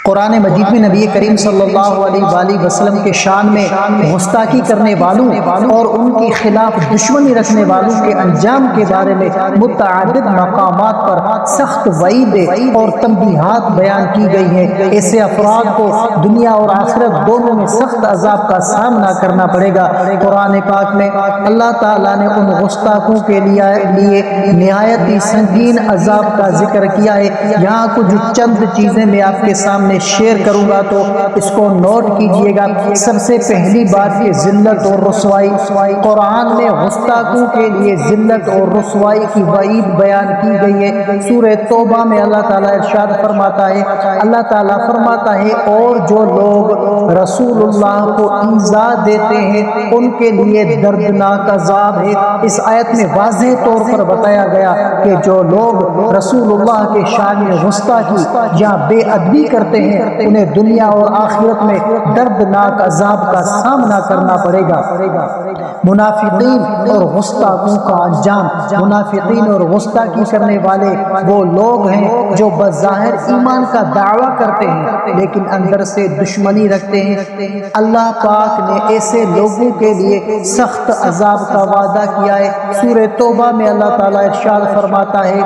قرآن مجید میں نبی کریم صلی اللہ علیہ وآلہ وسلم کے شان میں گستاخی کرنے والوں اور ان کے خلاف دشمنی رکھنے والوں کے انجام کے بارے میں متعدد مقامات پر سخت وعید اور تنبیہات بیان کی گئی ہیں۔ ایسے افراد کو دنیا اور آخرت دونوں میں سخت عذاب کا سامنا کرنا پڑے گا۔ قرآن پاک میں اللہ تعالیٰ نے ان گستاخوں کے لیے نہایت ہی سنگین عذاب کا ذکر کیا ہے۔ یہاں کچھ چند چیزیں میں آپ کے سامنے شیئر کروں گا تو اس کو نوٹ کیجئے گا۔ سب سے پہلی بات یہ ذلت اور رسوائی۔ قرآن میں گستاخوں کے لیے ذلت اور رسوائی کی وعید بیان کی گئی ہے۔ سورہ توبہ میں اللہ تعالیٰ ارشاد فرماتا ہے اور جو لوگ رسول اللہ کو ایذا دیتے ہیں ان کے لیے دردناک عذاب ہے۔ اس آیت میں واضح طور پر بتایا گیا کہ جو لوگ رسول اللہ کے شان میں گستاخی یا بے ادبی کرتے ہیں انہیں دنیا اور آخرت میں دردناک عذاب کا سامنا کرنا پڑے گا۔ منافقین اور گستاخوں کا انجام۔ منافقین اور گستاخی کرنے والے وہ لوگ ہیں جو بظاہر ایمان کا دعویٰ کرتے ہیں لیکن اندر سے دشمنی رکھتے ہیں۔ اللہ پاک نے ایسے لوگوں کے لیے سخت عذاب کا وعدہ کیا ہے۔ سورہ توبہ میں اللہ تعالیٰ ارشاد فرماتا ہے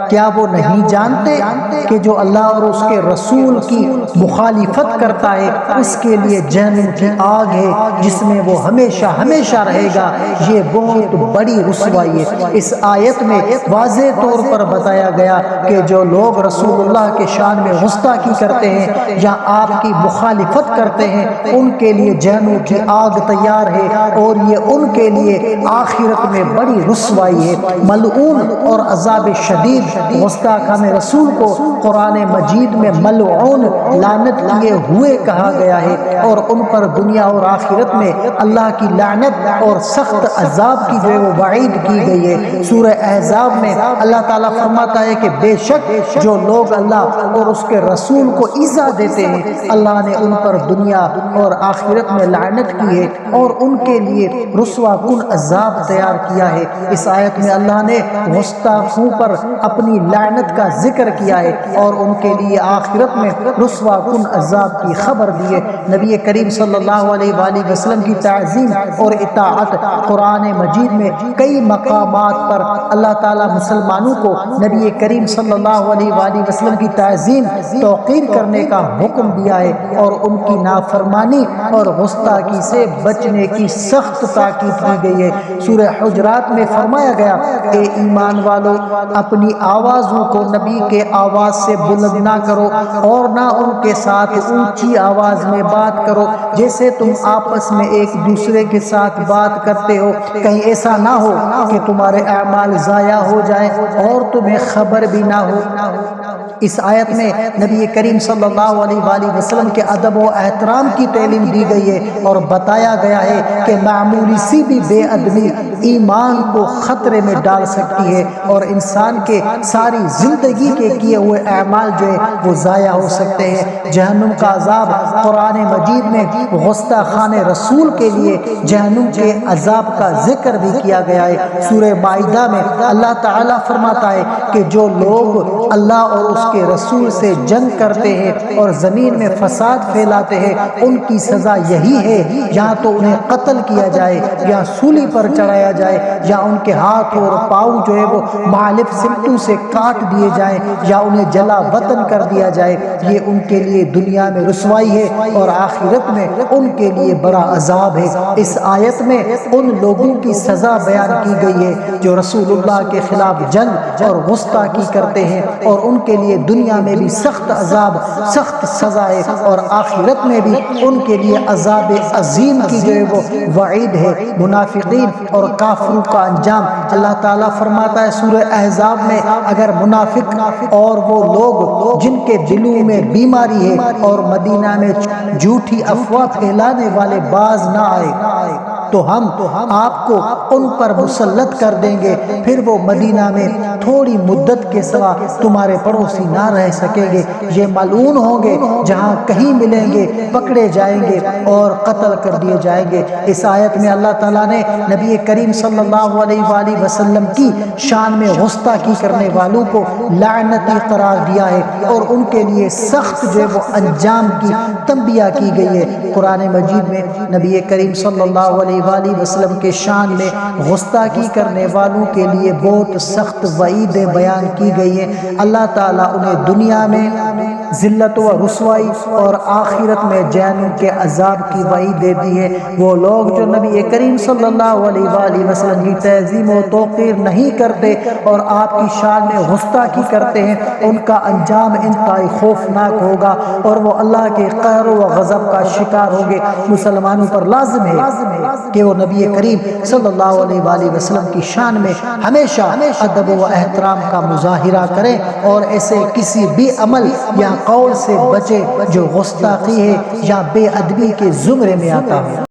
کیا وہ نہیں جانتے کہ جو اللہ اور اس کے رسول کی مخالفت کرتا ہے اس کے لیے جہنم کی آگ ہے جس میں وہ ہمیشہ ہمیشہ رہے گا، یہ بہت بڑی رسوائی ہے۔ اس آیت میں واضح طور پر بتایا گیا کہ جو لوگ رسول اللہ کے شان میں گستاخی کرتے ہیں یا آپ کی مخالفت کرتے ہیں ان کے لیے جہنم کی آگ تیار ہے اور یہ ان کے لیے آخرت میں بڑی رسوائی ہے۔ ملعون اور عذاب شدید گستاخان رسول کو قرآن مجید میں ملعون لعنت کیے ہوئے کہا گیا ہے اور ان پر دنیا اور آخرت میں اللہ کی لعنت اور سخت عذاب کی جو وہ وعید کی گئی ہے۔ سورہ احزاب میں اللہ تعالیٰ فرماتا ہے کہ بے شک جو لوگ اللہ اور اس کے رسول کو ایذا دیتے ہیں اللہ نے ان پر دنیا اور آخرت میں لعنت کی ہے اور ان کے لیے رسوا کن عذاب تیار کیا ہے۔ اس آیت میں اللہ نے گستاخوں پر اپنی لعنت کا ذکر کیا ہے اور ان کے لیے آخرت میں رسوا کن عذاب کی خبر دی ہے۔ نبی کریم صلی اللہ علیہ وآلہ وسلم کی تعظیم اور اطاعت۔ قرآن مجید میں کئی مقامات پر اللہ تعالیٰ مسلمانوں کو نبی کریم صلی اللہ علیہ وآلہ وسلم کی تعظیم توقیر کرنے کا حکم دیا ہے اور ان کی نافرمانی اور گستاخی سے بچنے کی سخت تاکید کی گئی ہے۔ سورہ حجرات میں فرمایا گیا کہ ایمان والو اپنی آوازوں کو نبی کے آواز سے بلند نہ کرو اور نہ ان کے ساتھ اونچی آواز میں بات کرو جیسے تم آپس میں ایک دوسرے کے ساتھ بات کرتے ہو، کہیں ایسا نہ ہو کہ تمہارے اعمال ضائع ہو جائیں اور تمہیں خبر بھی نہ ہو۔ اس آیت میں نبی کریم صلی اللہ علیہ وآلہ وسلم کے ادب و احترام کی تعلیم دی گئی ہے اور بتایا گیا ہے کہ معمولی سی بھی بے ادبی ایمان کو خطرے میں ڈال سکتی ہے اور انسان کے ساری زندگی کے کیے ہوئے اعمال جو ہے وہ ضائع ہو سکتے ہیں۔ جہنم کا عذاب قرآن مجید میں گستاخان رسول کے لیے جہنم کے عذاب کا ذکر بھی کیا گیا ہے۔ سورہ مائدہ میں اللہ تعالیٰ فرماتا ہے کہ جو لوگ اللہ اور اس کے رسول سے جنگ کرتے ہیں اور زمین میں فساد پھیلاتے ہیں ان کی سزا یہی ہے یا تو انہیں قتل کیا جائے یا سولی پر چڑھایا جائے یا ان کے ہاتھ اور پاؤں جو ہے وہ مخالف سمتوں سے کاٹ دیے جائیں یا انہیں جلا وطن کر دیا جائے۔ یہ ان کے لیے دنیا میں رسوائی ہے اور آخرت میں ان کے لیے بڑا عذاب ہے۔ اس آیت میں ان لوگوں کی سزا بیان کی گئی ہے جو رسول اللہ کے خلاف جنگ اور گستاخی کرتے ہیں اور ان کے لیے دنیا میں بھی سخت عذاب سخت سزا ہے اور آخرت میں بھی ان کے لیے عذاب عظیم کی جو ہے وہ وعید ہے۔ منافقین اور کافروں کا انجام اللہ تعالیٰ فرماتا ہے سورہ احزاب میں اگر منافق اور وہ لوگ جن کے دلوں میں بیماری ہے اور مدینہ میں جھوٹی افواہ پھیلانے والے باز نہ آئے تو ہم آپ کو ان پر مسلط کر دیں گے، پھر وہ مدینہ میں تھوڑی مدت کے سوا تمہارے پڑوسی نہ رہ سکیں گے، یہ ملعون ہوں گے، جہاں کہیں ملیں گے پکڑے جائیں گے اور قتل کر دیے جائیں گے۔ اس آیت میں اللہ تعالیٰ نے نبی کریم صلی اللہ علیہ وآلہ وسلم کی شان میں گستاخی کرنے والوں کو لعنتی قرار دیا ہے اور ان کے لیے سخت جو وہ انجام کی تنبیہ کی گئی ہے۔ قرآن مجید میں نبی کریم صلی اللہ علیہ وآلہ وسلم کے شان میں گستاخی کرنے والوں کے لیے بہت سخت وعیدیں بیان کی گئی ہیں۔ اللہ تعالیٰ انہیں دنیا میں ذلت و رسوائی اور آخرت میں جہنم کے عذاب کی وعید دے دی ہے۔ وہ لوگ جو نبی کریم صلی اللہ علیہ وآلہ وسلم کی تعظیم و توقیر نہیں کرتے اور آپ کی شان میں گستاخی کرتے ہیں، ان کا انجام انتہائی خوفناک ہوگا اور وہ اللہ کے قہر و غضب کا شکار ہوں گے۔ مسلمانوں پر لازم ہے کہ وہ نبی کریم صلی اللہ علیہ وآلہ وسلم کی شان میں ہمیشہ ادب و احترام کا مظاہرہ کریں اور ایسے کسی بھی عمل یا قول سے بچے جو گستاخی ہے یا بے ادبی کے زمرے میں آتا ہو۔